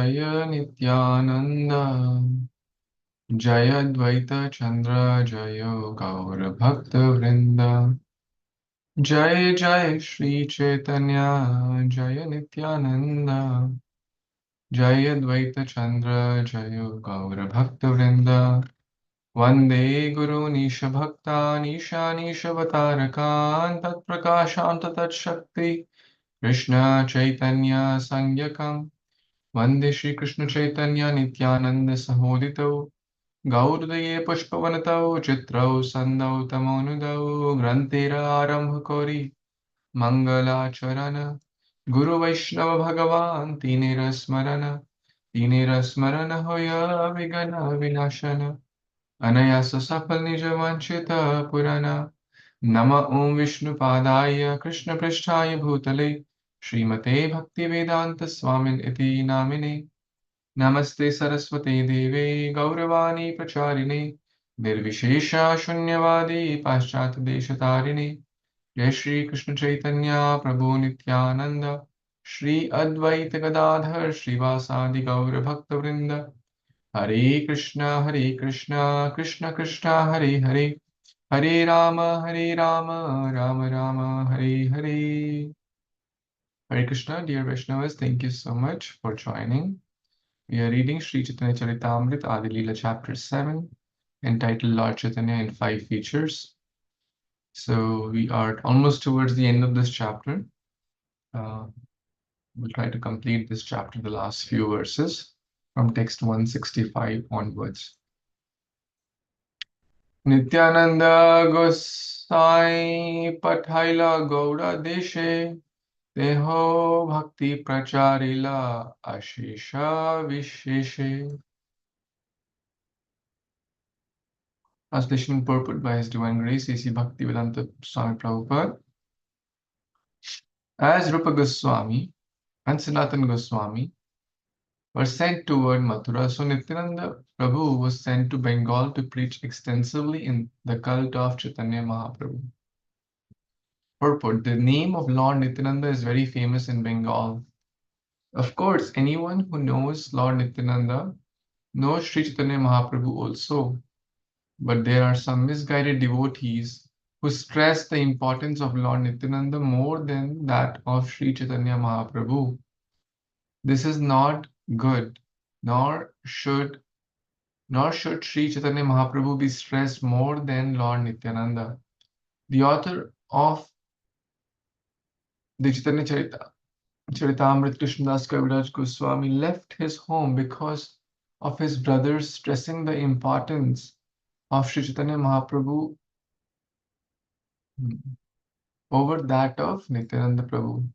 Jaya Nityananda Jaya Dvaita Chandra Jaya Gaura Bhakta Vrinda Jai Jai Shri Chaitanya Jaya Nityananda Jaya Dvaita Chandra Jaya Gaura Bhakta Vrinda Vande Guru Nisha Bhakta Nisha Nisha Vatarakan Tat Prakasham Tat Shakti Krishna Chaitanya Sangyakam Vande Shri Krishna Chaitanya Nityananda Sahodito Gaudaya Pushpavanatau Chitrau Sandau Tamonudau Grantira Arambha Kori Mangala Charana Guru Vaishnava Bhagavan Tinera Smarana Hoya Vigana Vinashana Anayasa Safal Nija Vanchita Purana Nama Om Vishnu Padaya Krishna Prishtaya Bhutale Srimate Bhakti Vedanta Swamin Iti Namine Namaste Saraswate Deve Gauravani Pracharine Nirvishesha Shunyavadi Paschat Deshatarine Jai Shri Krishna Chaitanya Prabhu Nityananda Shri Advaita Gadadhar Srivasadi Gaura Bhakta Vrinda Hare Krishna Krishna Krishna Hare Hare Hare Rama Rama Rama Hare Hare. Hare Krishna, dear Vaishnavas, thank you so much for joining. We are reading Sri Caitanya Caritamrita Adi Lila chapter 7, entitled Lord Chaitanya in 5 Features. So we are almost towards the end of this chapter. We'll try to complete this chapter, the last few verses from text 165 onwards. Nityananda Gosai Pathaila Gauda Deshe Deho Bhakti Pracharila Ashisha Visheshe. Translation and purport by His Divine Grace A.C. Bhaktivedanta Swami Prabhupada. As Rupa Goswami and Sanatana Goswami were sent toward Mathura, so Nityananda Prabhu was sent to Bengal to preach extensively in the cult of Chaitanya Mahaprabhu. Purport: the name of Lord Nityananda is very famous in Bengal. Of course, anyone who knows Lord Nityananda knows Sri Chaitanya Mahaprabhu also. But there are some misguided devotees who stress the importance of Lord Nityananda more than that of Sri Chaitanya Mahaprabhu. This is not good, nor should Sri Chaitanya Mahaprabhu be stressed more than Lord Nityananda. The author of the Chaitanya Caritamrita, Krishnadas Kaviraj Goswami, left his home because of his brothers stressing the importance of Sri Chaitanya Mahaprabhu over that of Nityananda Prabhu.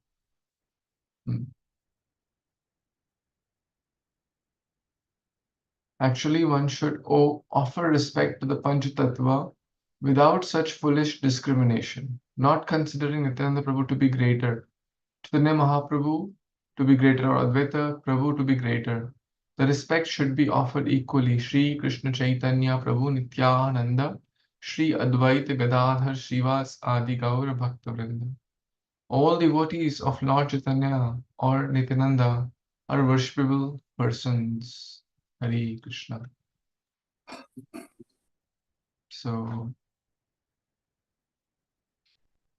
Actually, one should offer respect to the Panchatattva without such foolish discrimination, not considering Nityananda Prabhu to be greater, Chaitanya Mahaprabhu to be greater, or Advaita Prabhu to be greater. The respect should be offered equally. Shri Krishna Chaitanya Prabhu Nityananda, Shri Advaita Gadadhar Srivas Adi Gaura Bhakta Vrinda. All devotees of Lord Chaitanya or Nityananda are worshipable persons. Hare Krishna. So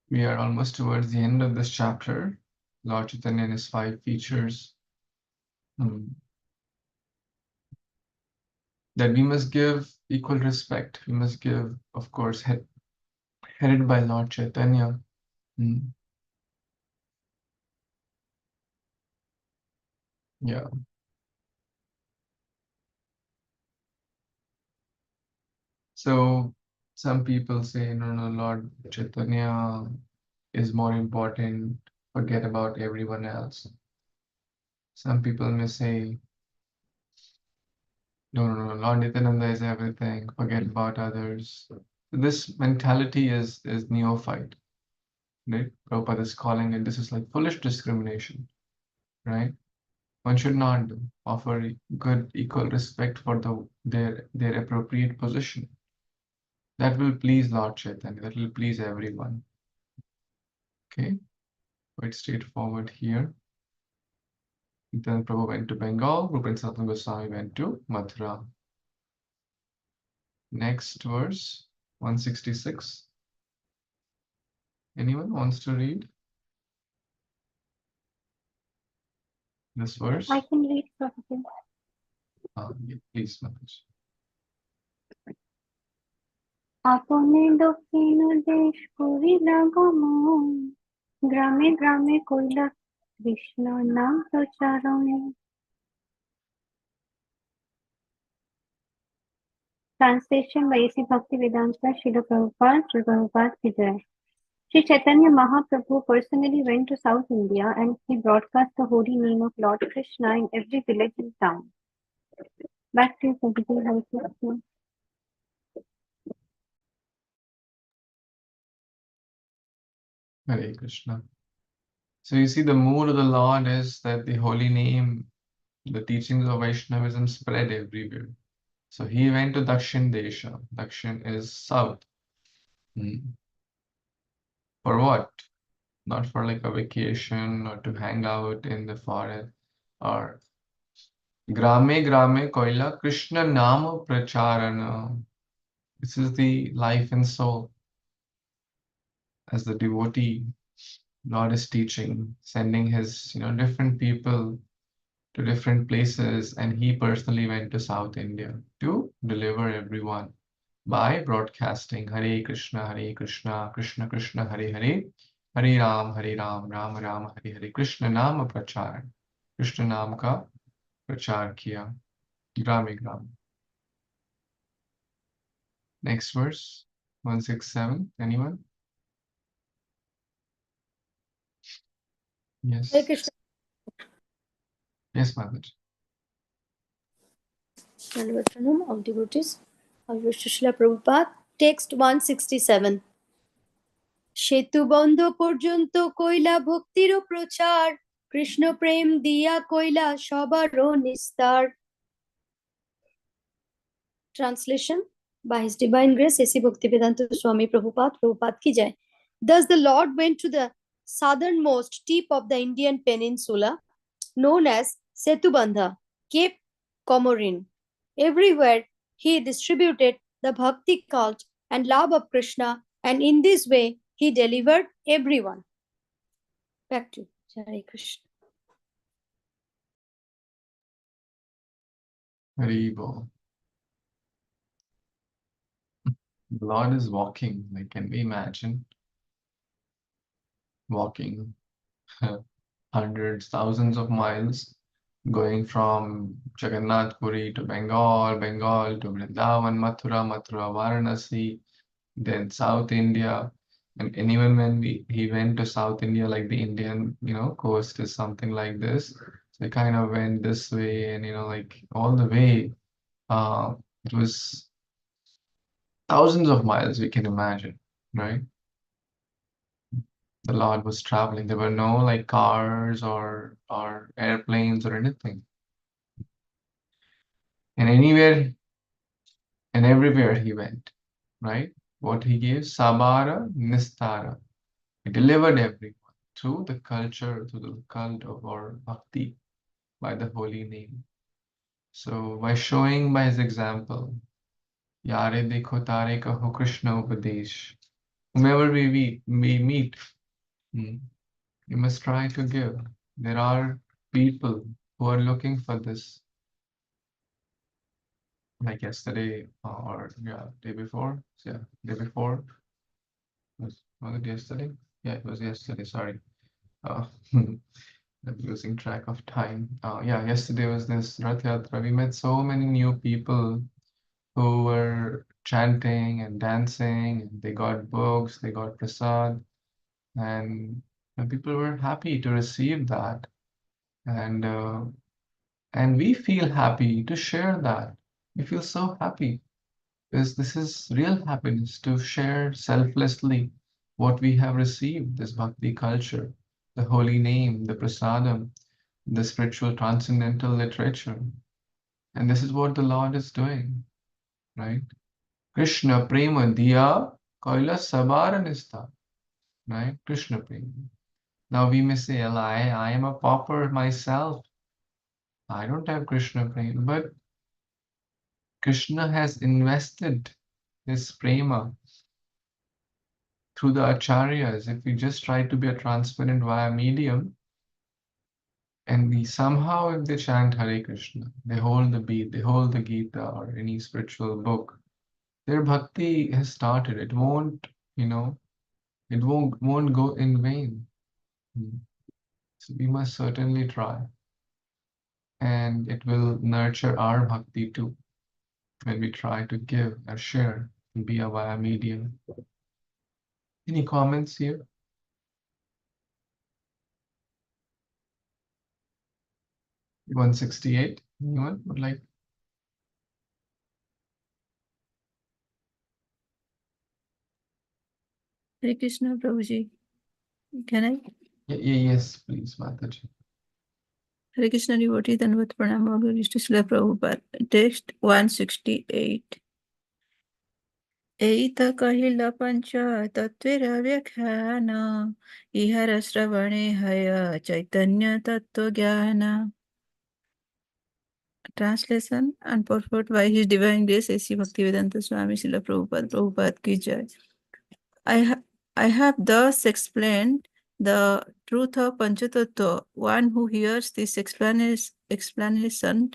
we are almost towards the end of this chapter. Lord Chaitanya and his 5 features. That we must give equal respect. We must give, of course, headed by Lord Chaitanya. Yeah. So some people say, no, Lord Chaitanya is more important. Forget about everyone else. Some people may say, no, Lord Nityananda is everything. Forget about others. So this mentality is neophyte. Right? Prabhupada is calling it, this is like foolish discrimination, right? One should not offer good equal respect for their appropriate position. That will please Lord Chaitanya, that will please everyone. Okay, quite straightforward here. Nityananda Prabhu went to Bengal, Rupa and Sanatana Goswami went to Mathura. Next verse, 166. Anyone wants to read this verse? I can read Prabhupada. Yeah, please, Mataji. আপনে দক্ষিণ দেশ করিলা গমন গ্রামে গ্রামে কইলা কৃষ্ণ নাম প্রচারণ Translation by A.C. Bhaktivedanta Srila Prabhupada, Srila Prabhupada ki Jai. Sri Chaitanya Mahaprabhu personally went to South India and he broadcast the holy name of Lord Krishna in every village and town. Back to you, Prabhupada. Hare Krishna. Hare Krishna. So you see, the mood of the Lord is that the holy name, the teachings of Vaishnavism spread everywhere. So he went to Dakshin Desha. Dakshin is south. For what? Not for like a vacation or to hang out in the forest. Or Grame Grame Koila Krishna Nama Pracharana. This is the life and soul. As the devotee, Lord is teaching, sending his different people to different places, and he personally went to South India to deliver everyone by broadcasting Hare Krishna, Krishna Krishna, Hare Hare, Hare Ram, Ram Ram, Hare Hare. Krishna नाम प्रचार, कृष्ण नाम का प्रचार किया, ग्रामे ग्राम. Next verse, 167. Anyone? Yes. Hare Krishna. Yes, Mataji. Pranam of devotees. Srila Prabhupada. Text 167. সেতু বন্ধ পর্যন্ত কইলা ভক্তির প্রচার কৃষ্ণ প্রেম দিয়া কইলা সবারও নিস্তার. Translation by His Divine Grace A.C. Bhaktivedanta Swami Prabhupada, Prabhupada ki Jai. Thus the Lord went to the southernmost tip of the Indian peninsula known as Setubandha, Cape Comorin. Everywhere he distributed the bhakti cult and love of Krishna, and in this way he delivered everyone. Back to Hare Krishna. Haribol. The Lord is walking. Like, can we imagine walking hundreds, thousands of miles, going from Jagannath Puri to Bengal, Bengal to Vrindavan, Mathura, Mathura, Varanasi, then South India. And even when he went to South India, like the Indian, coast is something like this. So he kind of went this way, and like all the way, it was thousands of miles, we can imagine, right? The Lord was traveling. There were no like cars or airplanes or anything. And anywhere and everywhere he went, right? What he gave, Sabara Nistara. He delivered everyone through the culture, through the cult of our bhakti by the holy name. So by showing by his example, Yare dekho tare kaho Krishna upadesh. Whomever we meet, we must try to give. There are people who are looking for this. Like yesterday, or day before. Yeah, day before. Was it yesterday? Yeah, it was yesterday. Sorry. I'm losing track of time. Yeah, yesterday was this Rath Yatra. We met so many new people who were chanting and dancing, and they got books, they got prasad, and people were happy to receive that. And we feel happy to share that. We feel so happy because this is real happiness to share selflessly what we have received, this bhakti culture, the holy name, the prasadam, the spiritual transcendental literature. And this is what the Lord is doing, right? Krishna prema diya kaila sabaranista, right? Krishna prema. Now we may say, I am a pauper myself. I don't have Krishna prema, but Krishna has invested his prema through the acharyas. If we just try to be a transparent via medium, and we somehow, if they chant Hare Krishna, they hold the beat, they hold the Gita or any spiritual book, their bhakti has started. It won't, it won't go in vain. So we must certainly try, and it will nurture our bhakti too when we try to give or share via medium. Any comments here? 168. Anyone would like? Hare Krishna, Prabhuji. Can I? Yes, please, Mataji. Hare Krishna devotee Danvat Pranam Auguries to Srila Prabhupada. Text 168. Eita kahila pancha tattvira vyakhana ihara sravane haya chaitanya tattva jnana. Translation and purport by His Divine Grace A.C. Bhaktivedanta Swami Srila Prabhupada. Prabhupada ki jai. I have thus explained the truth of Panchatattva. One who hears this explanation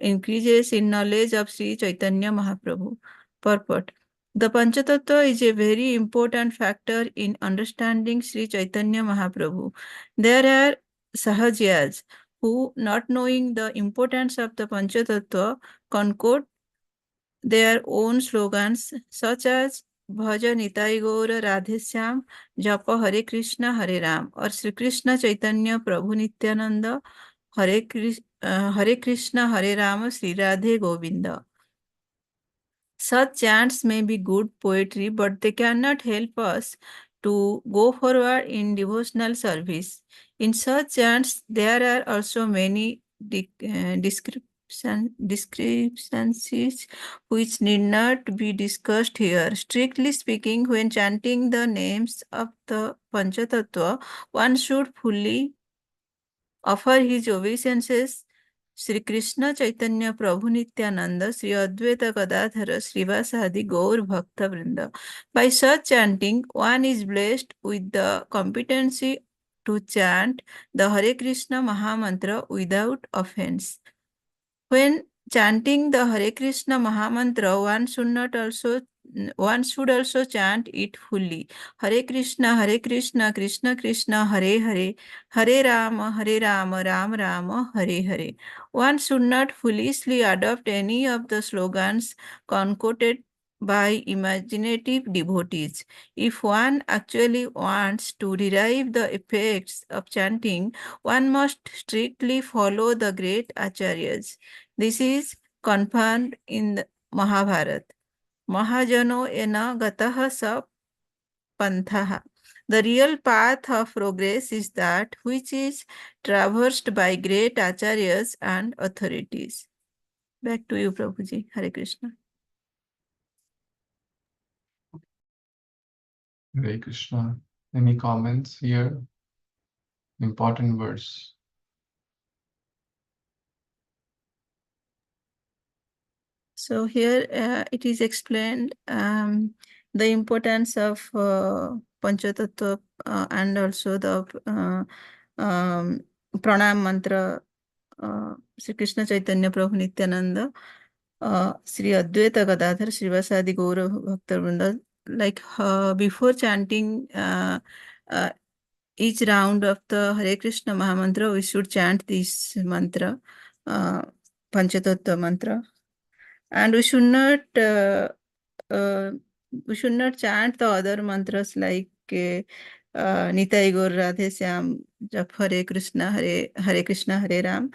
increases in knowledge of Sri Chaitanya Mahaprabhu. Purport. The Panchatattva is a very important factor in understanding Sri Chaitanya Mahaprabhu. There are Sahajas who, not knowing the importance of the Panchatattva, concoct their own slogans such as Bhaja Nitai Gaura Radhe Shyam, Japa Hare Krishna Hare Ram, or Sri Krishna Chaitanya Prabhu Nityananda, Hare Krishna Hare Rama Sri Radhe Govinda. Such chants may be good poetry, but they cannot help us to go forward in devotional service. In such chants, there are also many discrepancies which need not be discussed here. Strictly speaking, when chanting the names of the Panchatattva, one should fully offer his obeisances Sri Krishna Chaitanya Prabhu Nityananda, Sri Advaita Gadadhara, Srivasadi Gaur Bhakta Vrinda. By such chanting, one is blessed with the competency to chant the Hare Krishna Mahamantra without offense. When chanting the Hare Krishna Mahamantra, one should also chant it fully. Hare Krishna, Krishna Krishna, Hare Hare, Hare Rama, Rama Rama, Hare Hare. One should not foolishly adopt any of the slogans concocted by imaginative devotees. If one actually wants to derive the effects of chanting, one must strictly follow the great acharyas. This is confirmed in the Mahabharata. Mahajano ena gataha sa panthaha. The real path of progress is that which is traversed by great acharyas and authorities. Back to you, Prabhuji. Hare Krishna. Hare Krishna. Any comments here? Important verse. So here it is explained the importance of Panchatattva and also the pranam mantra, Sri Krishna Chaitanya Prabhu Nityananda, Sri Advaita Gadadhar, Srivasadi Gaura Bhakta Vrinda. Like before chanting each round of the Hare Krishna Mahamantra, we should chant this mantra, Panchatattva mantra. And we should not chant the other mantras like Nitai Gaur Radhe Shyam, Jap Hare Krishna Hare Ram,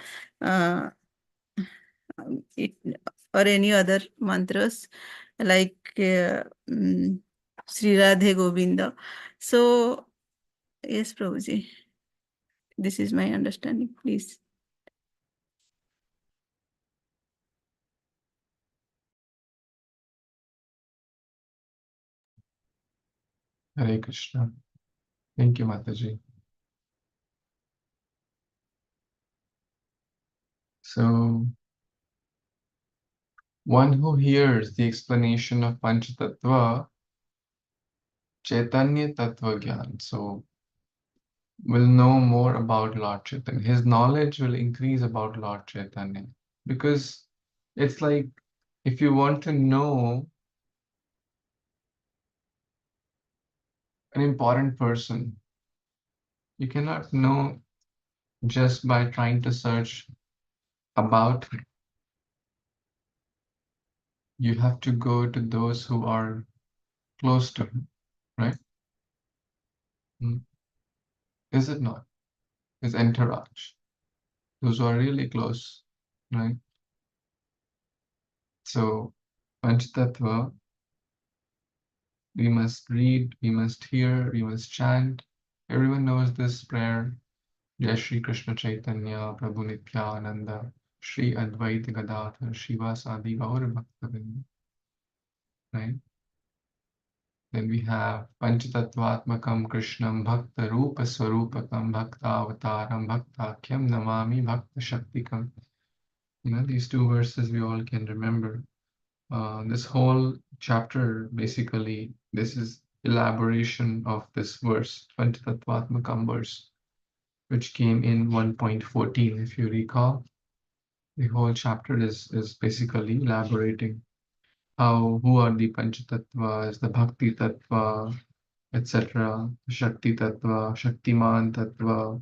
or any other mantras like Sri Radhe Govinda. So yes, Prabhuji, this is my understanding. Please. Hare Krishna. Thank you, Mataji. So, one who hears the explanation of Panchatattva, Chaitanya Tattva Gyan, so will know more about Lord Chaitanya. His knowledge will increase about Lord Chaitanya. Because it's like if you want to know an important person, you cannot know just by trying to search about him. You have to go to those who are close to him, right? Is it not? His entourage, those who are really close, right? So, Panchatattva, we must read, we must hear, we must chant. Everyone knows this prayer. Jai Shri Krishna Chaitanya Prabhu Nityananda Shri Advaita Gadadhar Shivasadi Gaur Bhaktavinda. Right? Then we have Panchatattvatmakam Krishnam Bhakta Rupa Swarupakam Bhakta Avataram Bhaktakyam Namami Bhakta Shaktikam. These two verses we all can remember. This whole chapter, basically, this is elaboration of this verse, Panchatattvatmakam verse, which came in 1.14, if you recall. The whole chapter is basically elaborating who are the Panchatattvas, the Bhakti Tattva, etc., Shakti Tattva, Shaktiman Tattva,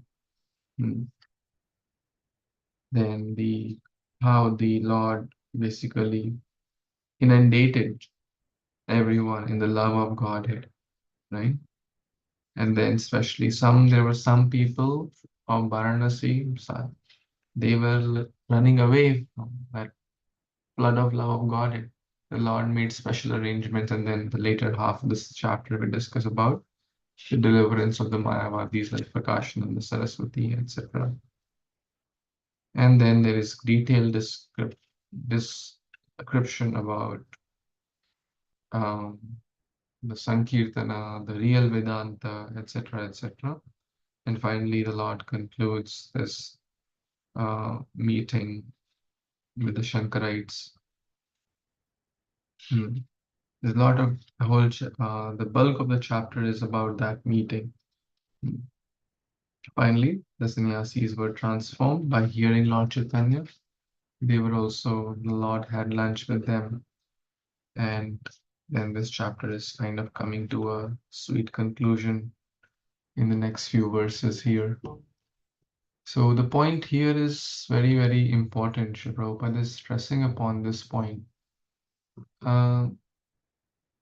then how the Lord basically inundated everyone in the love of Godhead, right? And then especially there were some people of Varanasi, they were running away from that flood of love of Godhead. The Lord made special arrangements, and then the later half of this chapter we discuss about the deliverance of the Mayavadis like Prakashan and the Saraswati, etc. And then there is detailed description about the Sankirtana, the real Vedanta, etc., etc. And finally, the Lord concludes this meeting with the Shankarites. There's a lot of the bulk of the chapter is about that meeting. Finally, the sannyasis were transformed by hearing Lord Chaitanya. The Lord had lunch with them, and then this chapter is kind of coming to a sweet conclusion in the next few verses here. So the point here is very, very important. Srila Prabhupada is stressing upon this point.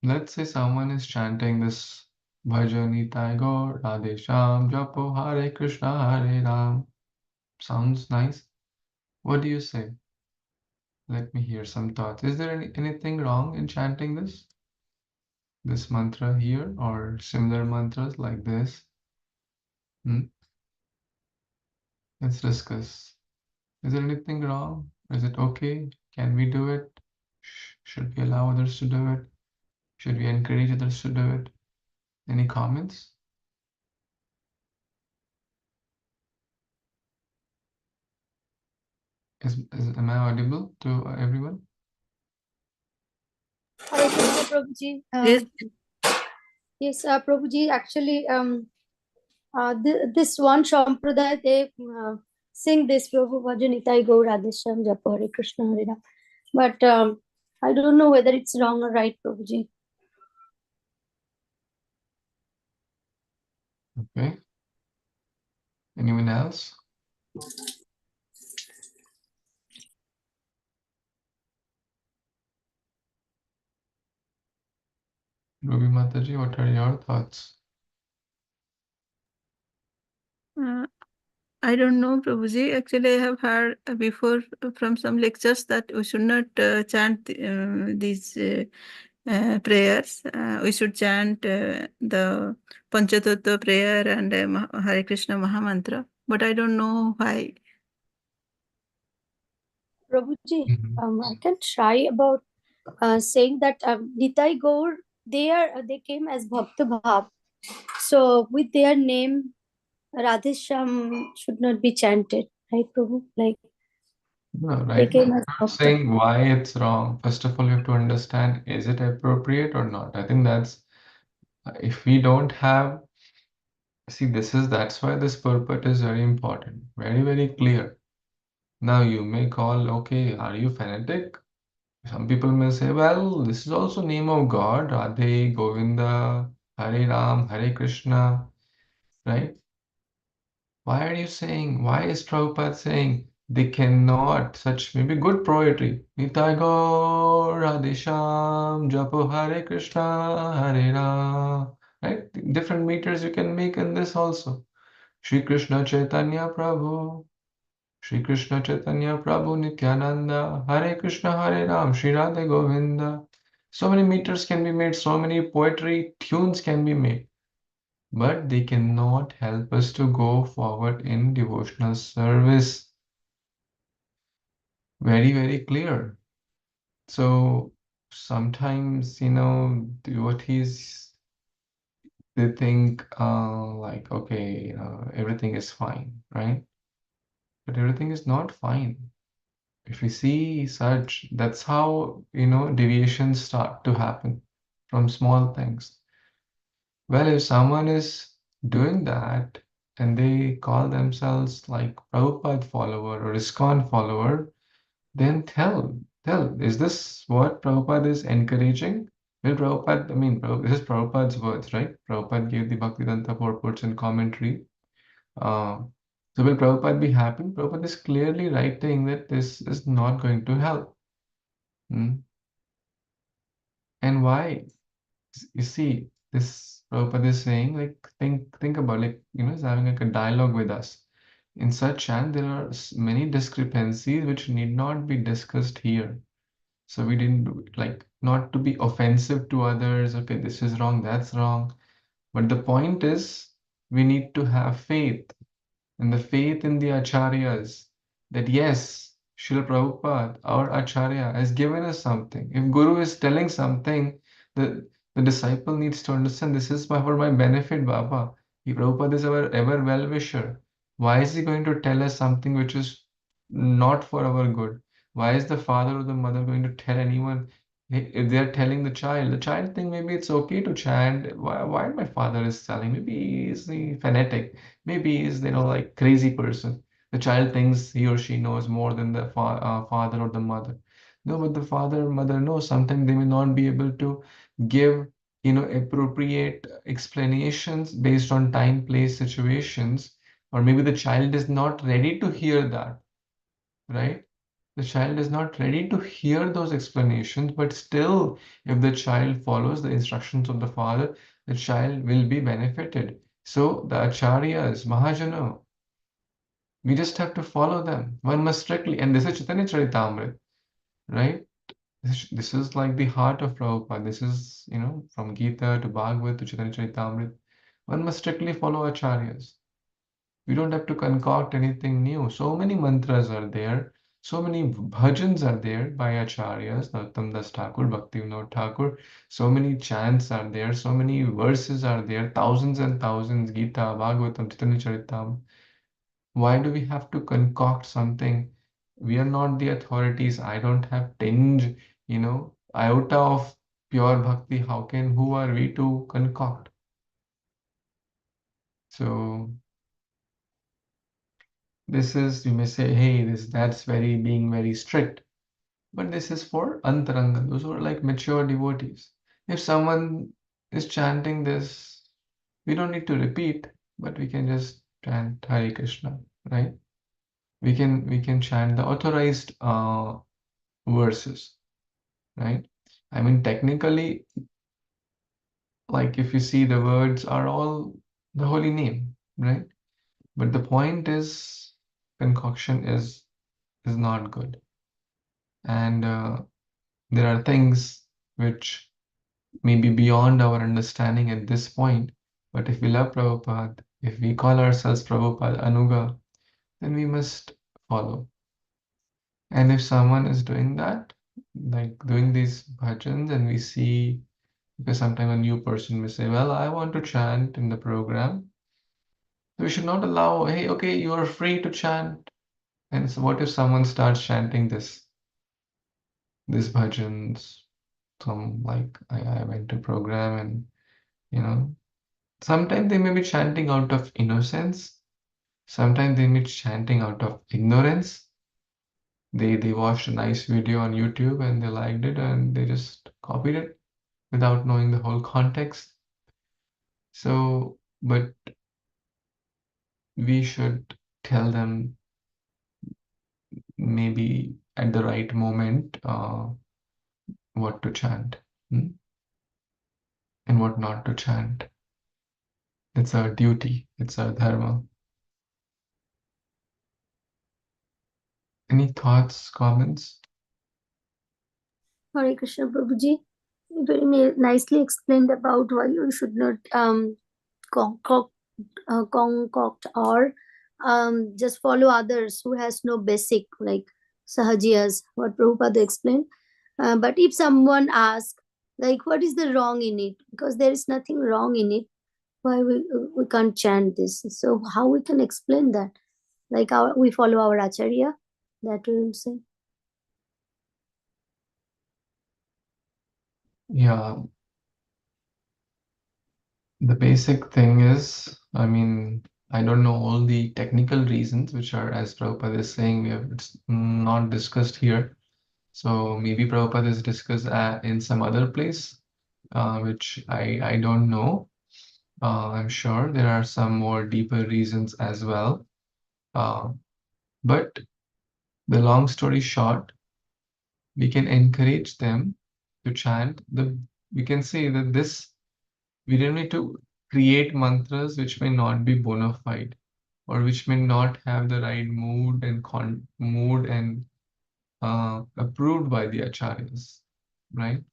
Let's say someone is chanting this Bhajani Gaur Radhe Sham Japo Hare Krishna Hare Ram. Sounds nice. What do you say? Let me hear some thoughts. Is there anything wrong in chanting this mantra here or similar mantras like this? Let's discuss. Is there anything wrong? Is it okay? Can we do it? Should we allow others to do it? Should we encourage others to do it? Any comments? Am I audible to everyone? Hare Krishna, Prabhuji. Yes. Yes, Prabhuji, actually, this one Sampradaya, they sing this Prabhu Bhajanitai Gaur Radhesham Japa Hare Krishna Hare Ram. But I don't know whether it's wrong or right, Prabhuji. Okay. Anyone else? Ruby Mataji, what are your thoughts? I don't know, Prabhuji. Actually, I have heard before from some lectures that we should not chant these prayers. We should chant the Panchatattva prayer and Hare Krishna Mahamantra. But I don't know why. Prabhuji, I can try about saying that Nitai Gaur, they came as Bhakta Bhav. So with their name, Radhesham should not be chanted, right, Prabhu? Like No, They right now, came as I'm not Bhakta. saying why it's wrong. First of all, you have to understand, is it appropriate or not? I think that's, if we don't have, see, that's why this purport is very important, very, very clear. Now, you may call, okay, are you fanatic? Some people may say, well, this is also name of God, Radhe, Govinda, Hare Ram, Hare Krishna, right? Why are you saying, why is Prabhupada saying they cannot, such maybe good poetry, Nitai Gaur, Radhe Shyam, Japo Hare Krishna, Hare Ram, right? Different meters you can make in this also. Shri Krishna Chaitanya Prabhu, Shri Krishna Chaitanya Prabhu Nityananda, Hare Krishna, Hare Ram, Shri Radhe Govinda. So many meters can be made, so many poetry tunes can be made, but they cannot help us to go forward in devotional service. Very, very clear. So sometimes, devotees, they think like, okay, everything is fine, right? But everything is not fine. If we see such, that's how, deviations start to happen from small things. Well, if someone is doing that and they call themselves like Prabhupada follower or ISKCON follower, then tell, is this what Prabhupada is encouraging? Will Prabhupada, I mean, this is Prabhupada's words, right? Prabhupada gave the Bhaktivedanta purports and commentary. Uh, so will Prabhupada be happy? Prabhupada is clearly writing that this is not going to help. Hmm? And why? You see, this Prabhupada is saying, like, think about, like, he's having like a dialogue with us. In such chant, there are many discrepancies which need not be discussed here. So we didn't do it, like, not to be offensive to others. Okay, this is wrong, that's wrong. But the point is, we need to have faith, and the faith in the acharyas, that yes, Srila Prabhupada, our acharya, has given us something. If Guru is telling something, the disciple needs to understand, this is for my benefit, Baba. If Prabhupada is our ever well-wisher, why is he going to tell us something which is not for our good? Why is the father or the mother going to tell anyone? If they are telling the child think maybe it's okay to chant. Why my father is telling? Maybe he's the fanatic. Maybe he's, like, crazy person. The child thinks he or she knows more than the father or the mother. No, but the father or mother knows. Sometimes they may not be able to give, appropriate explanations based on time, place, situations, or maybe the child is not ready to hear that, right? The child is not ready to hear those explanations, but still, if the child follows the instructions of the father, the child will be benefited. So the acharyas, Mahajana, we just have to follow them. One must strictly, and this is Chaitanya Caritamrita, right? This is like the heart of Prabhupada. This is, from Gita to Bhagavad to Chaitanya Caritamrita. One must strictly follow acharyas. We don't have to concoct anything new. So many mantras are there. So many bhajans are there by acharyas, Narottam Das Thakur, Bhaktivinoda Thakur. So many chants are there. So many verses are there. Thousands and thousands. Gita, Bhagavatam, Chaitanya Charitam. Why do we have to concoct something? We are not the authorities. I don't have tinge, iota of pure bhakti. Who are we to concoct? So this is, you may say, hey, that's being very strict. But this is for antaranga, those who are like mature devotees. If someone is chanting this, we don't need to repeat, but we can just chant Hare Krishna, right? We can chant the authorized verses, right? I mean, technically, like, if you see, the words are all the holy name, right? But the point is, concoction is not good, and there are things which may be beyond our understanding at this point. But if we love Prabhupada, if we call ourselves Prabhupada Anuga, then we must follow. And if someone is doing that, like doing these bhajans, and we see, because sometimes a new person may say, well, I want to chant in the program. We should not allow, hey, okay, you are free to chant. And so what if someone starts chanting this bhajans? Some like I went to program and sometimes they may be chanting out of innocence. Sometimes they may be chanting out of ignorance. They watched a nice video on YouTube and they liked it and they just copied it without knowing the whole context. So, but we should tell them maybe at the right moment what to chant and what not to chant. It's our duty, it's our dharma. Any thoughts, comments? Hare Krishna Prabhuji, you very nicely explained about why you should not concoct or just follow others who has no basic like sahajiyas, what Prabhupada explained. But if someone asks, like, what is the wrong in it? Because there is nothing wrong in it. Why we can't chant this? So how we can explain that? Like we follow our acharya, that we will say. Yeah, the basic thing is, I mean, I don't know all the technical reasons, which are, as Prabhupada is saying, it's not discussed here. So maybe Prabhupada is discussed in some other place, which I don't know. I'm sure there are some more deeper reasons as well. But the long story short, we can encourage them to chant we can say that we don't need to create mantras which may not be bona fide or which may not have the right mood and approved by the acharyas, right?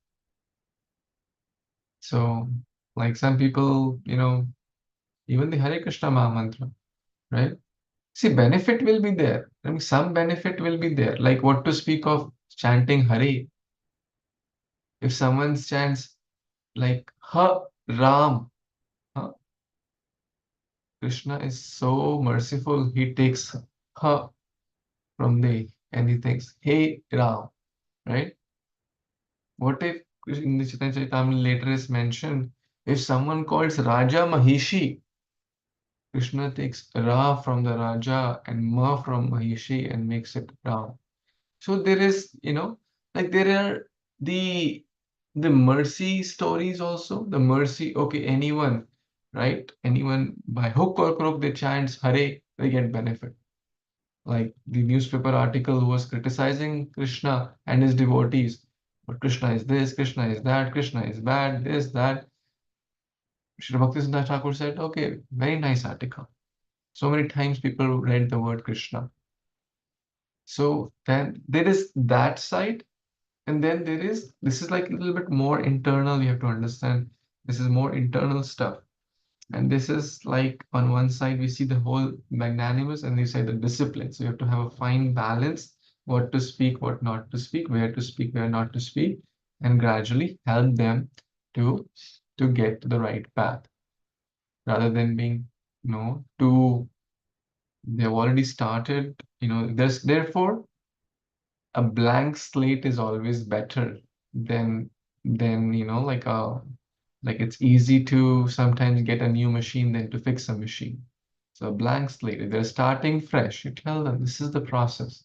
So like some people, even the Hare Krishna Maha Mantra, right? See, benefit will be there. I mean, some benefit will be there. Like what to speak of chanting Hare. If someone chants like Ha Ram, huh? Krishna is so merciful. He takes Ha from the and he thinks, Hey Ram, right? What if in the Chaitanya Charitamrita later is mentioned, if someone calls Raja Mahishi, Krishna takes Ra from the Raja and Ma from Mahishi and makes it Ram. So there is, like there are the mercy stories also. The mercy, okay, anyone, right? Anyone by hook or crook they chants Hare, they get benefit. Like the newspaper article who was criticizing Krishna and his devotees. But Krishna is this, Krishna is that, Krishna is bad, this, that. Sri Bhaktisiddhanta Thakur said, okay, very nice article. So many times people read the word Krishna. So then there is that side, and then this is like a little bit more internal. You have to understand this is more internal stuff. And this is like on one side, we see the whole magnanimous, and the side the discipline. So you have to have a fine balance, what to speak, what not to speak, where to speak, where not to speak, and gradually help them to get to the right path rather than being, too they've already started, there's therefore a blank slate is always better than like it's easy to sometimes get a new machine than to fix a machine. So a blank slate, if they're starting fresh, you tell them this is the process.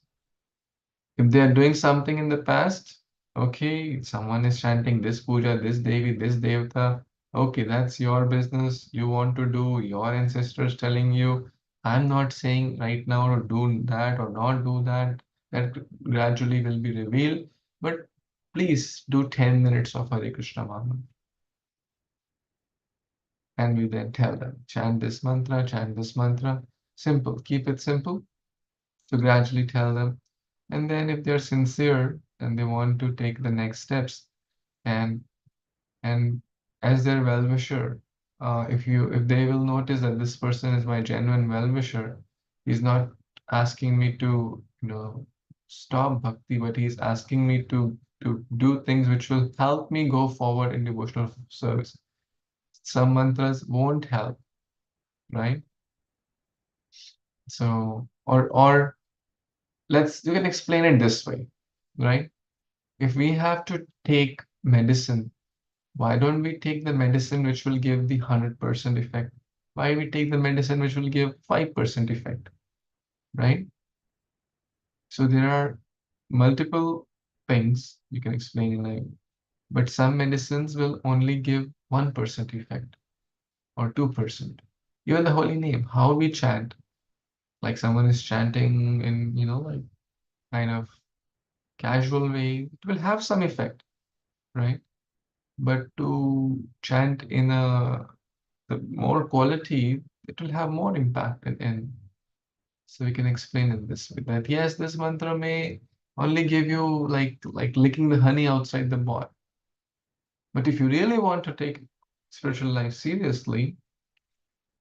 If they are doing something in the past, okay, someone is chanting this puja, this devi, this devata, okay, that's your business. You want to do, your ancestors telling you. I'm not saying right now to do that or not do that. That gradually will be revealed. But please do 10 minutes of Hare Krishna Mantra. And we then tell them, chant this mantra, chant this mantra. Simple, keep it simple. To gradually tell them. And then if they're sincere and they want to take the next steps, and as their well-wisher, if they will notice that this person is my genuine well-wisher, he's not asking me to, stop bhakti, but he's asking me to do things which will help me go forward in devotional service. Some mantras won't help, right? So, or you can explain it this way, right? If we have to take medicine, why don't we take the medicine which will give the 100% effect? Why we take the medicine which will give 5% effect, right? So there are multiple things you can explain in a, but some medicines will only give 1% effect or 2%. Even the holy name, how we chant, like someone is chanting in, like kind of casual way, it will have some effect, right? But to chant in a the more quality, it will have more impact in. So we can explain it this way that yes, this mantra may only give you like licking the honey outside the ball. But if you really want to take spiritual life seriously,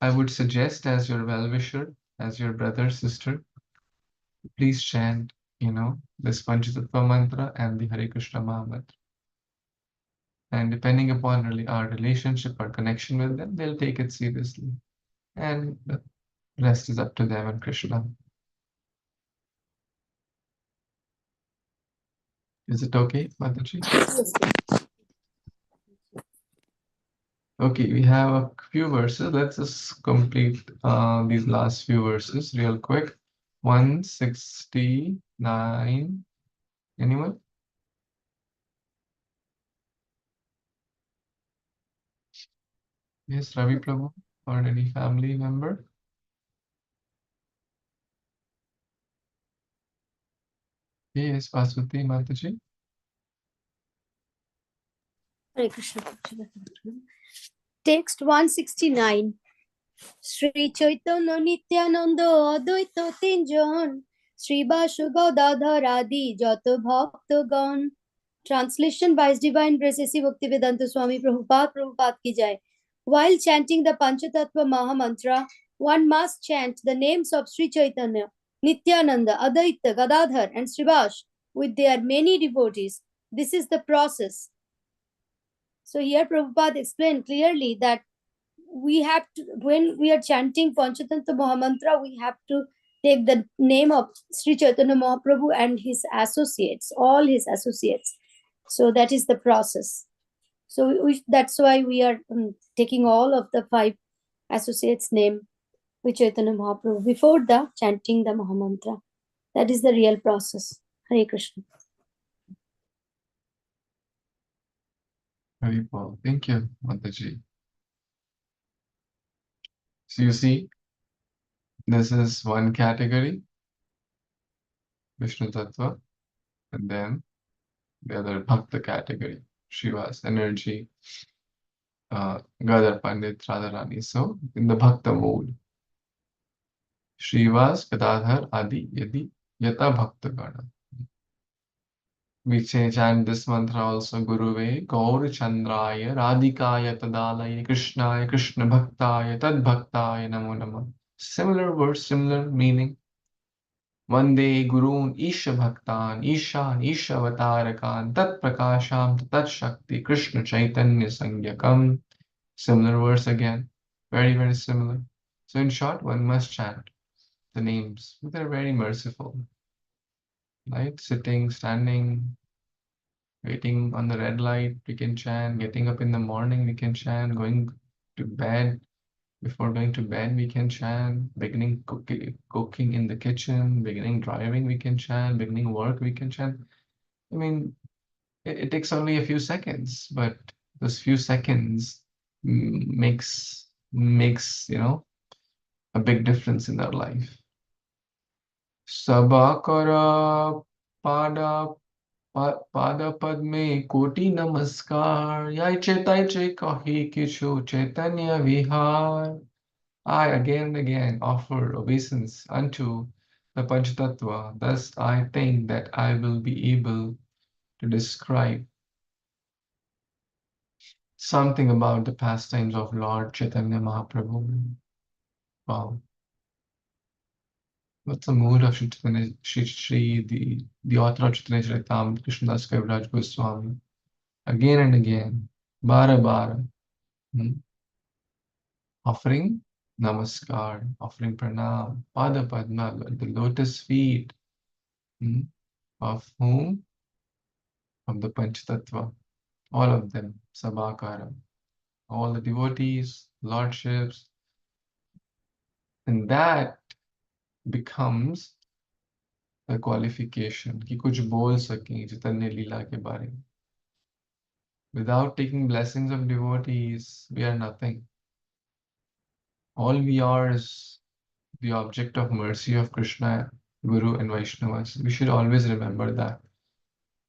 I would suggest as your well-wisher, as your brother, sister, please chant, this Panchatattva mantra and the Hare Krishna Mahamantra. And depending upon really our relationship, our connection with them, they'll take it seriously. And the rest is up to them and Krishna. Is it okay, Mataji? Okay, we have a few verses. Let's just complete these last few verses real quick. 169. Anyone? Yes, Ravi Prabhu or any family member? Yes, Vaswati Mataji. Hare Krishna. Text 169. Sri Chaitanya Nityananda Advaita Tinjan Sri Basu Gadadhar Adi Jata Bhaktagan. Translation by His Divine Grace A.C. Bhaktivedanta Swami Prabhupada ki jai. While chanting the Panchatattva Maha Mantra, one must chant the names of Sri Chaitanya, Nityananda, Advaita, Gadadhar, and Srivas with their many devotees. This is the process. So here Prabhupada explained clearly that we have to, when we are chanting Panchatattva Maha Mantra, we have to take the name of Sri Chaitanya Mahaprabhu and his associates, all his associates. So that is the process. So that's why we are taking all of the 5 associates' name with Chaitanya Mahaprabhu before the chanting the Mahamantra. That is the real process. Hare Krishna. Very well. Thank you, Mataji. So you see, this is one category, Vishnu Tattva, and then the other Bhakta category, Shiva's energy, Gadar Pandit, Radharani. So in the Bhakta mode, Shivas, Gadadhar, Adi, Yadi, Yata Bhakta Gana. We chant this mantra also, Guruve, Gaur Chandraya, Radhikaya Tadalaya, Krishnaya, Krishna Bhaktaya, Tad Bhaktaya, Namo Namah. Similar words, similar meaning. Vande Gurun Isha Bhaktan, Ishan, Ishavatarakan, Tat Prakasham, Tat Shakti, Krishna Chaitanya Sangyakam. Similar words again, very, very similar. So in short, one must chant the names. They're very merciful. Right? Sitting, standing, waiting on the red light, we can chant. Getting up in the morning, we can chant. Going to bed, before going to bed, we can chant. Beginning cooking in the kitchen, beginning driving, we can chant. Beginning work, we can chant. I mean, it takes only a few seconds, but those few seconds makes a big difference in our life. Sabakara pada pada padme koti namaskar. Yai chetai kahi kishu chaitanya vihar. I again and again offer obeisance unto the Panchatattva. Thus I think that I will be able to describe something about the pastimes of Lord Chaitanya Mahaprabhu. Wow. What's the mood of the author of Chaitanya Caritamrita, Krishnadas Kaviraj Goswami? Again and again, bara bara, offering namaskar, offering pranam, pada padma, the lotus feet, Of whom? Of the Panchatattva. All of them. Sabhakara. All the devotees, lordships. And that becomes the qualification कि कुछ बोल सकें चैतन्य लीला के बारे में. Without taking blessings of devotees, we are nothing. All we are is the object of mercy of Krishna, Guru, and Vaishnavas. We should always remember that.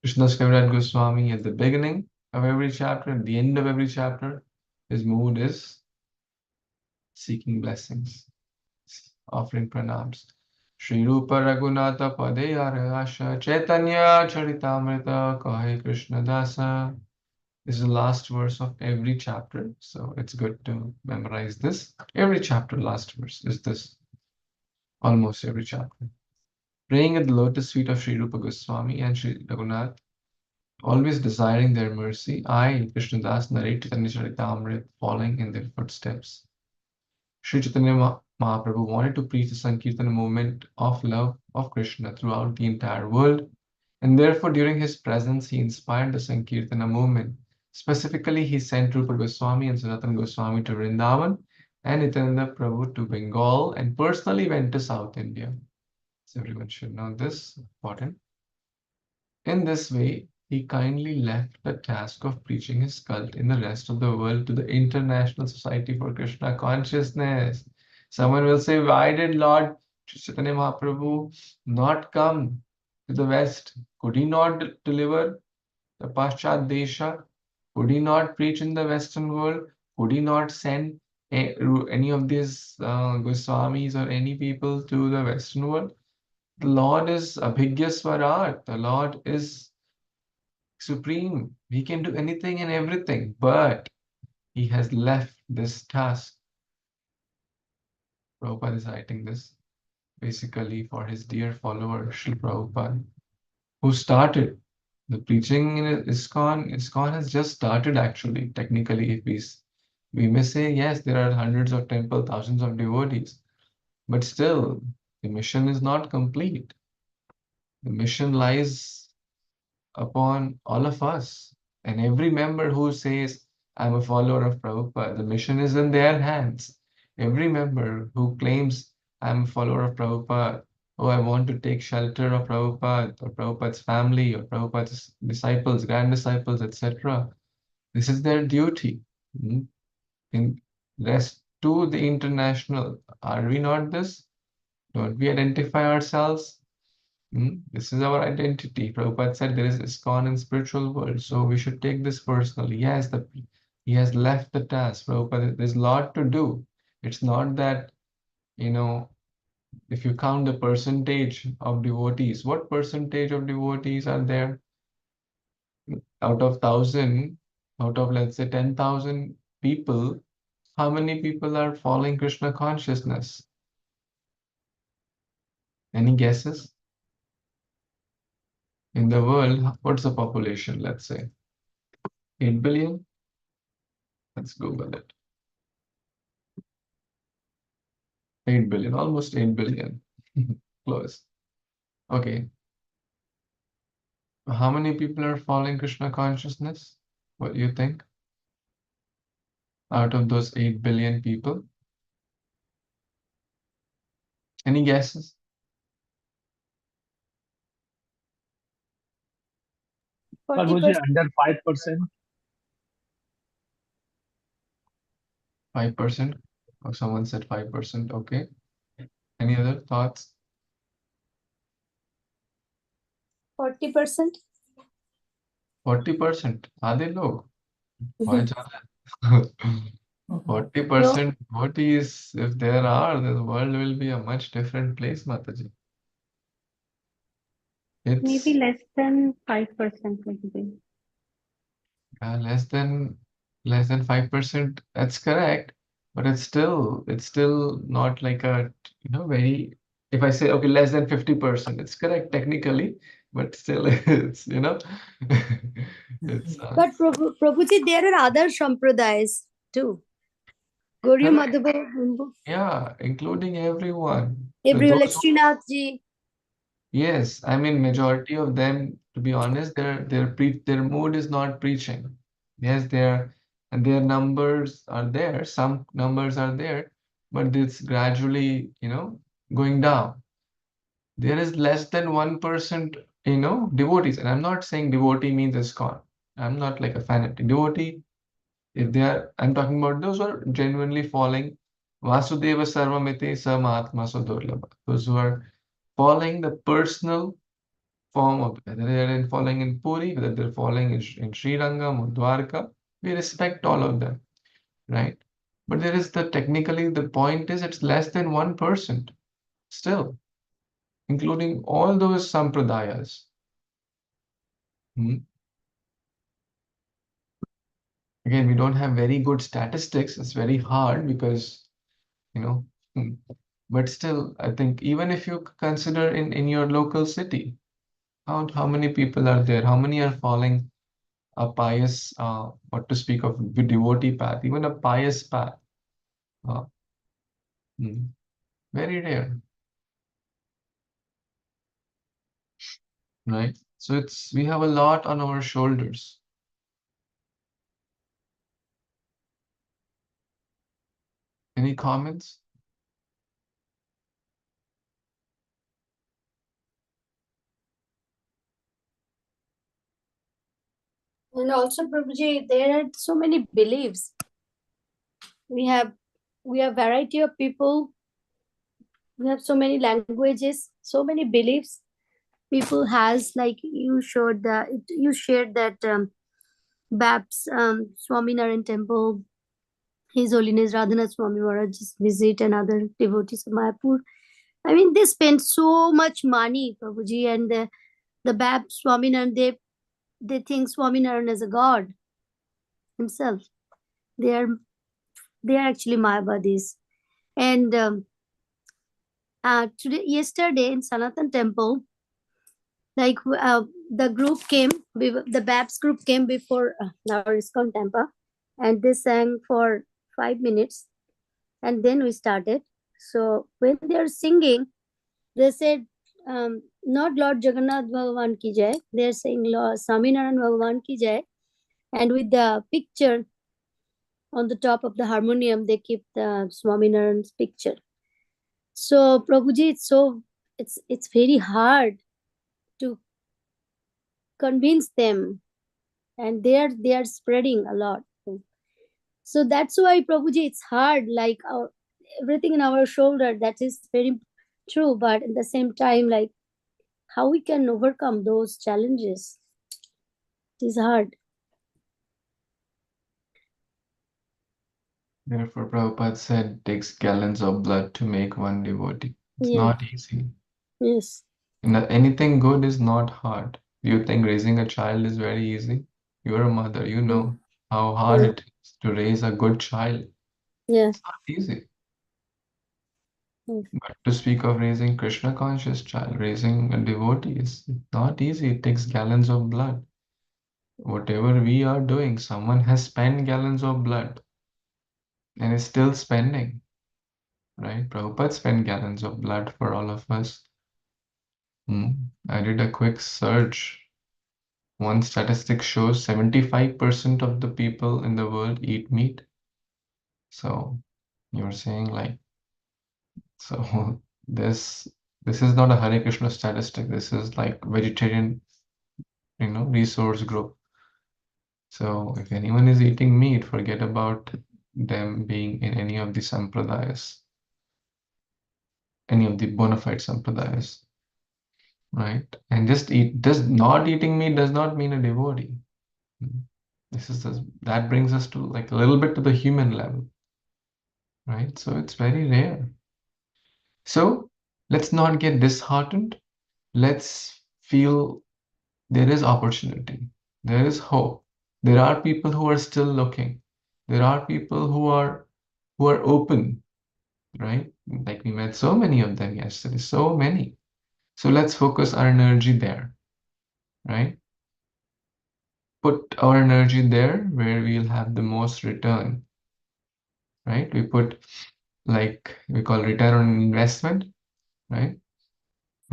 Krishna's Kaviraj Goswami at the beginning of every chapter, at the end of every chapter, his mood is seeking blessings, offering pranams. Shri Rupa Raghunatha Padeyara Asha Caitanya Caritamrita Kahe Krishna Dasa. This is the last verse of every chapter, so it's good to memorize this. Every chapter, last verse is this. Almost every chapter. Praying at the lotus feet of Sri Rupa Goswami and Sri Raghunath, always desiring their mercy, I, Krishnadas, narrate Chaitanya Caritamrita, following in their footsteps. Sri Chaitanya Mahaprabhu wanted to preach the Sankirtan movement of love of Krishna throughout the entire world, and therefore during his presence he inspired the Sankirtana movement. Specifically, he sent Rupa Goswami and Sanatana Goswami to Vrindavan and Nityananda Prabhu to Bengal and personally went to South India. So everyone should know this, important. In this way, he kindly left the task of preaching his cult in the rest of the world to the International Society for Krishna Consciousness. Someone will say, why did Lord Chaitanya Mahaprabhu not come to the West? Could he not deliver the Paschat Desha? Could he not preach in the Western world? Could he not send any of these Goswamis or any people to the Western world? The Lord is Abhigya Swarat. The Lord is supreme. He can do anything and everything, but he has left this task. Prabhupada is writing this basically for his dear follower, Srila Prabhupada, who started the preaching in ISKCON. ISKCON has just started actually, technically, if we may say, yes, there are hundreds of temples, thousands of devotees, but still, the mission is not complete. The mission lies upon all of us. And every member who says, I'm a follower of Prabhupada, the mission is in their hands. Every member who claims, I'm a follower of Prabhupada, oh, I want to take shelter of Prabhupada or Prabhupada's family or Prabhupada's disciples, grand disciples, etc. This is their duty. In rest to the international, are we not this? Don't we identify ourselves? This is our identity. Prabhupada said there is ISKCON in spiritual world, so we should take this personally. Yes, he has left the task. Prabhupada, there's a lot to do. It's not that, if you count the percentage of devotees, what percentage of devotees are there? Out of 1,000, out of let's say 10,000 people, how many people are following Krishna consciousness? Any guesses? In the world, what's the population, let's say? 8 billion? Let's Google it. 8 billion, almost 8 billion. Close. Okay. How many people are following Krishna consciousness? What do you think? Out of those 8 billion people? Any guesses? 40%. Under 5%. 5%? Oh, someone said 5%. Okay. Any other thoughts? 40%. 40%. आधे लोग. Why ज़्यादा? 40% devotees, if there are, the world will be a much different place, Mataji. It's Maybe less than 5% maybe. less than 5%. That's correct, but it's still not like a very. If I say okay, less than 50%, it's correct technically, but still it's it's But Prabhuji, there are other sampradayas too. Gauri correct. Madhava, Yeah, including everyone. everyone like Those Srinath ji. Yes, I mean majority of them, to be honest, their mood is not preaching. Yes, their numbers are there, some numbers are there, but it's gradually, going down. There is less than 1%, devotees. And I'm not saying devotee means ISKCON. I'm not like a fanatic. Devotee, I'm talking about those who are genuinely following Vasudeva Sarvamiti Samahatma Sudurlabha. Those who are following the personal form of, whether they're following in Puri, whether they're following in Sri Rangam or Dwarka, we respect all of them, right? But technically, the point is it's less than 1% still, including all those sampradayas. Hmm. Again, we don't have very good statistics. It's very hard because, you know, hmm. But still, I think even if you consider in your local city, how many people are there? How many are following a pious, what to speak of, the devotee path, even a pious path? Uh, hmm, very rare, right? So we have a lot on our shoulders. Any comments? And also, Prabhuji, there are so many beliefs. We have variety of people. We have so many languages, so many beliefs. People has, like you shared that Babs Swaminarayan temple, His Holiness Radhanath Swami Maharaj's visit and other devotees of Mayapur. I mean, they spend so much money, Prabhuji, and the Babs Swaminarayan, they think Swaminarayan is a god himself. They are actually Mayavadis. And yesterday in Sanatan temple, like the group came, the Babs group came before our ISKCON temple, and they sang for 5 minutes, and then we started. So when they are singing, they said, not Lord Jagannath Bhagavan ki jai, they are saying Lord Swaminarayan Bhagavan ki jai, and with the picture on the top of the harmonium, they keep the Swaminarayan's picture. So Prabhuji, it's very hard to convince them, and they are spreading a lot. So that's why, Prabhuji, it's hard, like everything in our shoulder. That is very true, but at the same time, like how we can overcome those challenges, it is hard. Therefore, Prabhupada said, it takes gallons of blood to make one devotee. It's Yeah. not easy. Yes. Anything good is not hard. You think raising a child is very easy? You're a mother, you know how hard it is to raise a good child. Yeah. It's not easy. Mm. But to speak of raising Krishna conscious child, raising a devotee is not easy. It takes gallons of blood. Whatever we are doing, someone has spent gallons of blood and is still spending, right? Prabhupada spent gallons of blood for all of us. I did a quick search. One statistic shows 75% of the people in the world eat meat. So you're saying like, so this is not a Hare Krishna statistic. This is like vegetarian, resource group. So if anyone is eating meat, forget about them being in any of the sampradayas, any of the bona fide sampradayas, right? And just not eating meat does not mean a devotee. That brings us to like a little bit to the human level, right? So it's very rare. So let's not get disheartened. Let's feel there is opportunity. There is hope. There are people who are still looking. There are people who are open, right? Like we met so many of them yesterday, so many. So let's focus our energy there, right? Put our energy there where we'll have the most return, right? We put, like we call return on investment, right?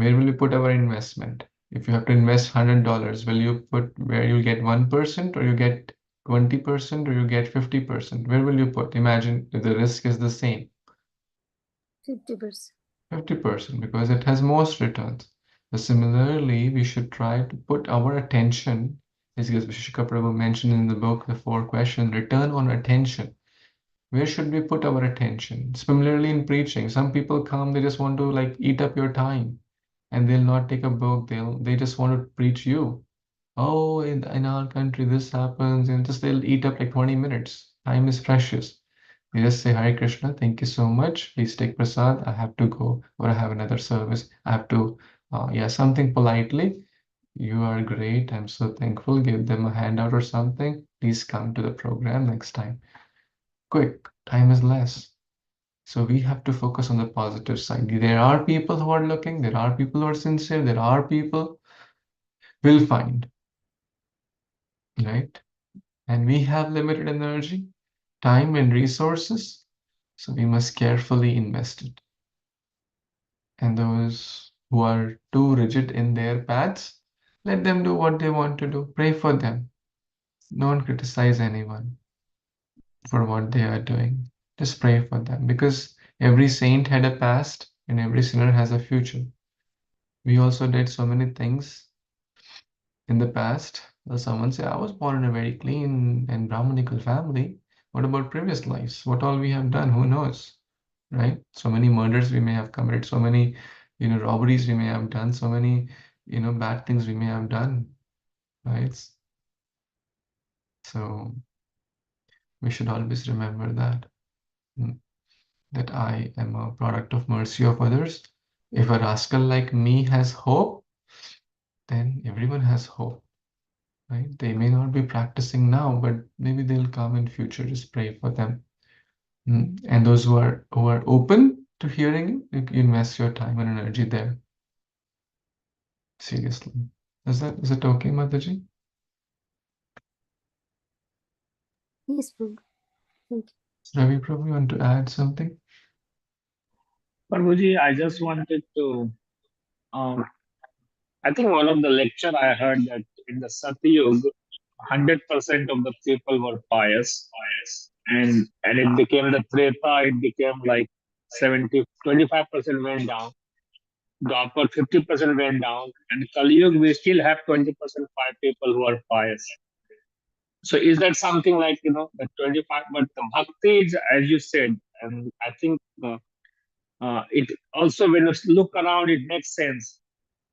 Where will you put our investment? If you have to invest $100, will you put where you get 1% or you get 20% or you get 50%? Where will you put? Imagine if the risk is the same. 50%. 50% because it has most returns. So similarly, we should try to put our attention, as Vishishika Prabhu mentioned in the book, the 4 questions, return on attention. Where should we put our attention? Similarly, in preaching, some people come, they just want to like eat up your time and they'll not take a book. They just want to preach you. Oh, in our country, this happens, and just they'll eat up like 20 minutes. Time is precious. You just say, Hare Krishna, thank you so much. Please take prasad. I have to go, or I have another service. I have to, yeah, something politely. You are great. I'm so thankful. Give them a handout or something. Please come to the program next time. Quick, time is less. So we have to focus on the positive side. There are people who are looking, there are people who are sincere, there are people will find, right? And we have limited energy, time, and resources, so we must carefully invest it. And those who are too rigid in their paths, let them do what they want to do. Pray for them. Don't criticize anyone for what they are doing. Just pray for them because every saint had a past and every sinner has a future. We also did so many things in the past. Someone say, I was born in a very clean and Brahmanical family. What about previous lives? What all we have done? Who knows? Right? So many murders we may have committed, so many, robberies we may have done, so many, bad things we may have done. Right? So we should always remember that, that I am a product of mercy of others. If a rascal like me has hope, then everyone has hope. Right? They may not be practicing now, but maybe they'll come in future. Just pray for them. And those who are open to hearing you invest your time and energy there. Seriously. Is it okay, Mataji? Yes, Prabhu. Thank you. Ravi Prabhu, you want to add something? Prabhuji, I just wanted to, um, I think one of the lecture I heard that in the Satyug, 100% of the people were pious, and it became the Treta, it became like 25% went down, the upper 50% went down, and Kali Yuga, we still have 20% 5 people who are pious. So is that something like, the 25, but the bhakti is, as you said, and I think it also, when you look around, it makes sense.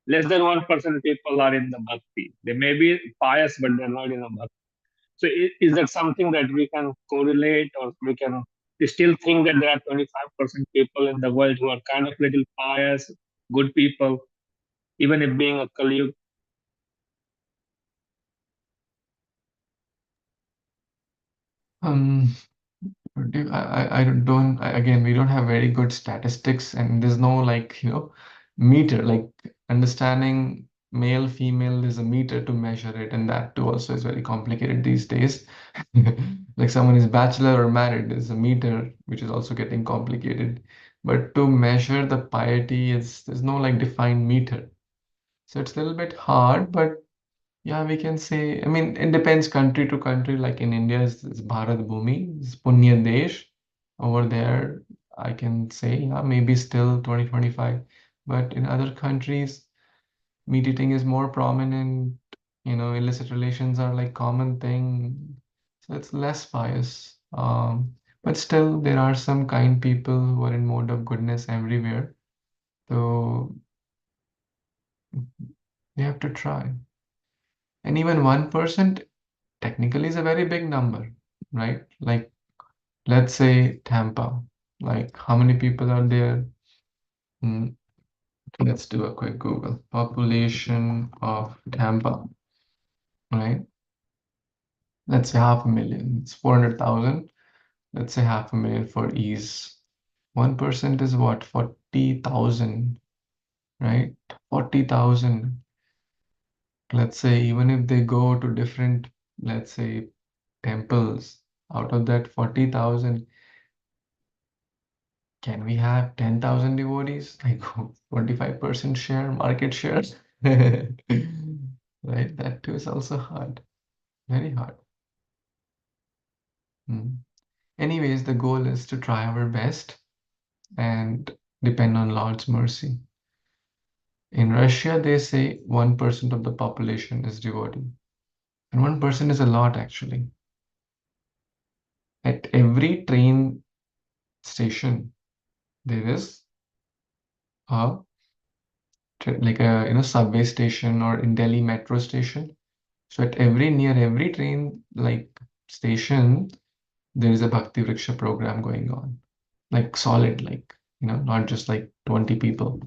Less than 1% people are in the bhakti. They may be pious, but they're not in the bhakti. So is that something that we can correlate, or we still think that there are 25% people in the world who are kind of little pious, good people, even if being a Kali Yuga? Um, again, we don't have very good statistics, and there's no like, meter, like understanding male, female, there's a meter to measure it, and that too also is very complicated these days. Like someone is bachelor or married, there's a meter, which is also getting complicated. But to measure the piety there's no like defined meter. So it's a little bit hard, but yeah, we can say, I mean, it depends country to country. Like in India, it's Bharat Bhumi, it's Punya Desh. Over there, I can say, yeah, maybe still 2025. But in other countries, meat eating is more prominent. Illicit relations are like common thing. So it's less pious. But still, there are some kind people who are in mode of goodness everywhere. So they have to try. And even 1% technically is a very big number, right? Like, let's say Tampa. Like, how many people are there? Hmm, let's do a quick Google. Population of Tampa, right? Let's say 500,000. It's 400,000. Let's say 500,000 for ease. 1% is what? 40,000, right? 40,000. Let's say even if they go to different, let's say, temples, out of that 40,000, Can we have 10,000 devotees? Like 25% share, market share? Right? That too is also hard. Very hard. Anyways, the goal is to try our best and depend on Lord's mercy. In Russia, they say 1% of the population is devotee. And 1% is a lot, actually. At every train station, there is a like a subway station, or in Delhi metro station. So at near every train like station, there is a Bhakti Vriksha program going on. Like solid, like not just like 20 people,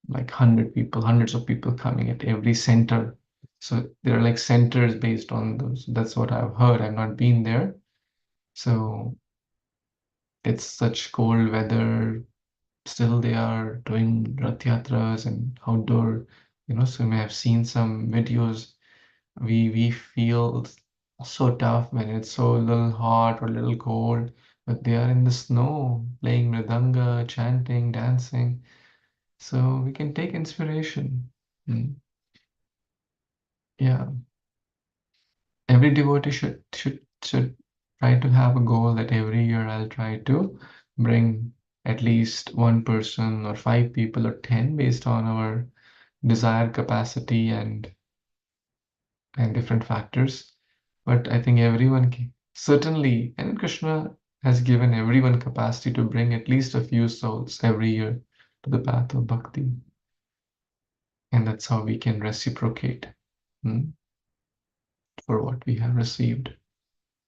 like 100 people, hundreds of people coming at every center. So there are like centers based on those. That's what I've heard. I've not been there. So it's such cold weather. Still they are doing Rath Yatras and outdoor, so you may have seen some videos. We feel so tough when it's so little hot or little cold, but they are in the snow playing mridanga, chanting, dancing. So we can take inspiration. Yeah. Every devotee should try to have a goal that every year I'll try to bring at least one person or 5 people or 10 based on our desired capacity and different factors. But I think everyone can, certainly, and Krishna has given everyone capacity to bring at least a few souls every year to the path of bhakti. And that's how we can reciprocate for what we have received.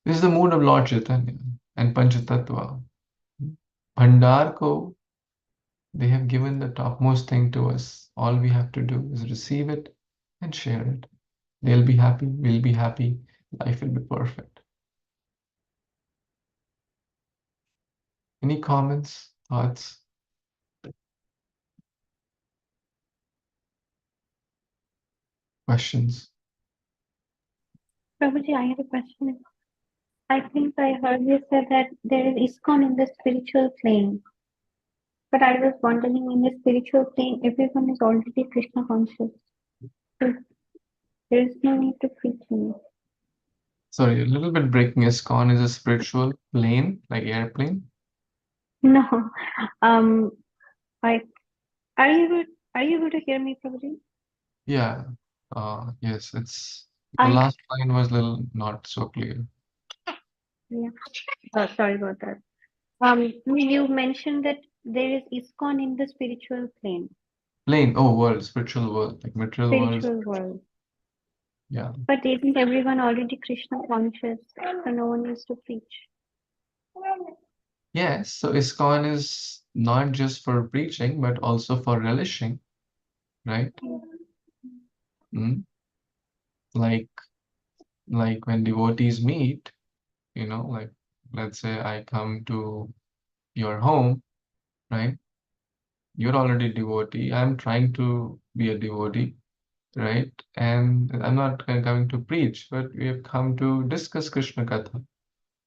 This is the mood of Lord Chaitanya and Panchatattva. Bhandar ko, they have given the topmost thing to us. All we have to do is receive it and share it. They'll be happy, we'll be happy, life will be perfect. Any comments, thoughts, questions? Prabhuji, I have a question. I think I heard you say that there is ISKCON in the spiritual plane. But I was wondering, in the spiritual plane, everyone is already Krishna conscious. So there is no need to preach him. Sorry, a little bit breaking. ISKCON is a spiritual plane, like airplane. No. Um, I are you able to hear me, Prabhuji? Yeah. Yes, it's the I last line was a little not so clear. yeah. Sorry about that. You mentioned that there is ISKCON in the spiritual plane, Plane, oh, world, spiritual world, like material world. spiritual world. Yeah. But isn't everyone already Krishna conscious? So no one needs to preach. Yes, so ISKCON is not just for preaching, but also for relishing, right? Mm. Like when devotees meet, like let's say I come to your home, right? You're already a devotee. I'm trying to be a devotee, right? And I'm not coming to preach, but we have come to discuss Krishna Katha,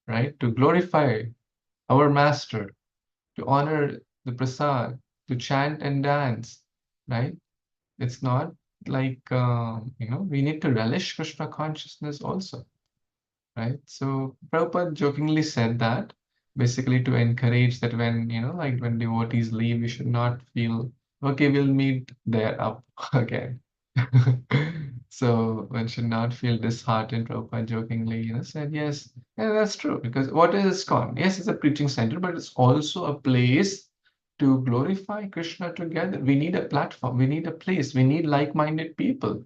right? To glorify our master, to honor the prasad, to chant and dance, right? It's not like, we need to relish Krishna consciousness also, right? So Prabhupada jokingly said that basically to encourage that when, like when devotees leave, we should not feel, okay, we'll meet there up again. So one should not feel disheartened. Prabhupada jokingly, said, yes, yeah, that's true. Because what is ISKCON? Yes, it's a preaching center, but it's also a place to glorify Krishna together. We need a platform, we need a place, we need like-minded people.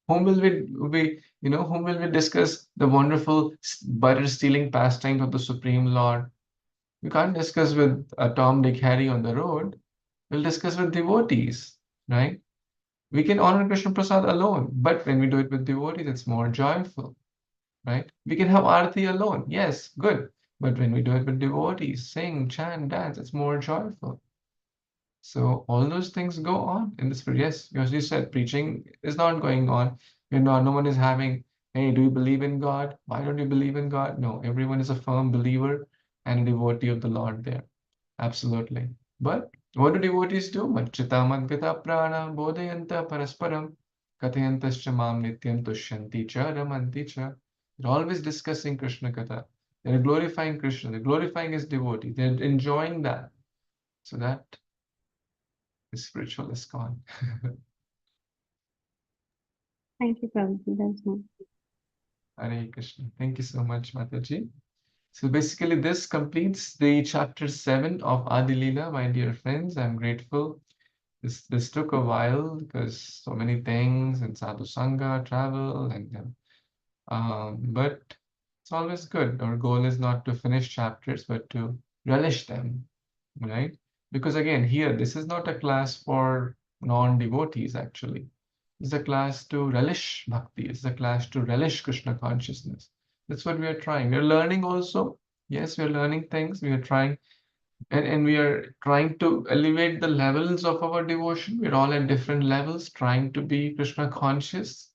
Whom will whom will we discuss the wonderful butter stealing pastimes of the Supreme Lord? We can't discuss with Tom, Dick, Harry on the road. We'll discuss with devotees, right? We can honor Krishna Prasad alone, but when we do it with devotees, it's more joyful, right? We can have arati alone, yes, good, but when we do it with devotees, sing, chant, dance, it's more joyful. So all those things go on in the spirit. Yes, as you said, preaching is not going on. No one is having, hey, do you believe in God? Why don't you believe in God? No, everyone is a firm believer and a devotee of the Lord there. Absolutely. But what do devotees do? Machchita madgata prana bodhayanta parasparam kathayantascha mam nityam tushyanti cha ramanti cha. They're always discussing Krishna Katha. They're glorifying Krishna. They're glorifying his devotee. They're enjoying that. So that is spiritual ISKCON. Thank you, Prabhuji. That's all. Hare Krishna. Thank you so much, Mataji. So basically, this completes the chapter 7 of Adi Lila, my dear friends. I'm grateful. This took a while because so many things and sadhu sangha, travel, and but it's always good. Our goal is not to finish chapters, but to relish them, right? Because again, here this is not a class for non-devotees. Actually, it's a class to relish bhakti. It's a class to relish Krishna consciousness. That's what we are trying. We're learning also. Yes, we're learning things. We are trying and we are trying to elevate the levels of our devotion. We're all at different levels, trying to be Krishna conscious,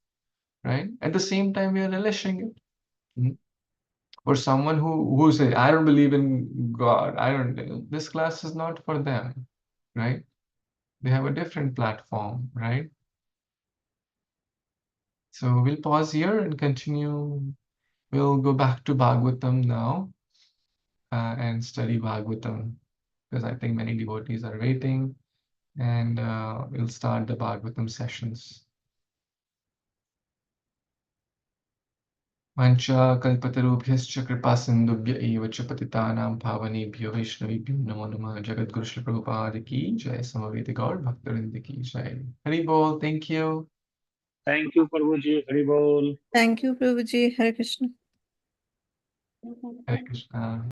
right? At the same time, we are relishing it. Mhm. For someone who says, I don't believe in God, I don't, this class is not for them, right? They have a different platform, right? So we'll pause here and continue. We'll go back to Bhagavatam now and study Bhagavatam because I think many devotees are waiting. And we'll start the Bhagavatam sessions. Vancha kalpatarubhyascha kripa sindubhya eva cha patitanam pavanebhyo vaishnavibhyo namo namah. Jagadguru Srila Prabhupada ki jai, Samaveta Gaur Bhaktarinda ki jai. Hari Bol, thank you. Thank you, Prabhuji. Hari Bol. Thank you, Prabhuji. Hare Krishna. Hare Krishna.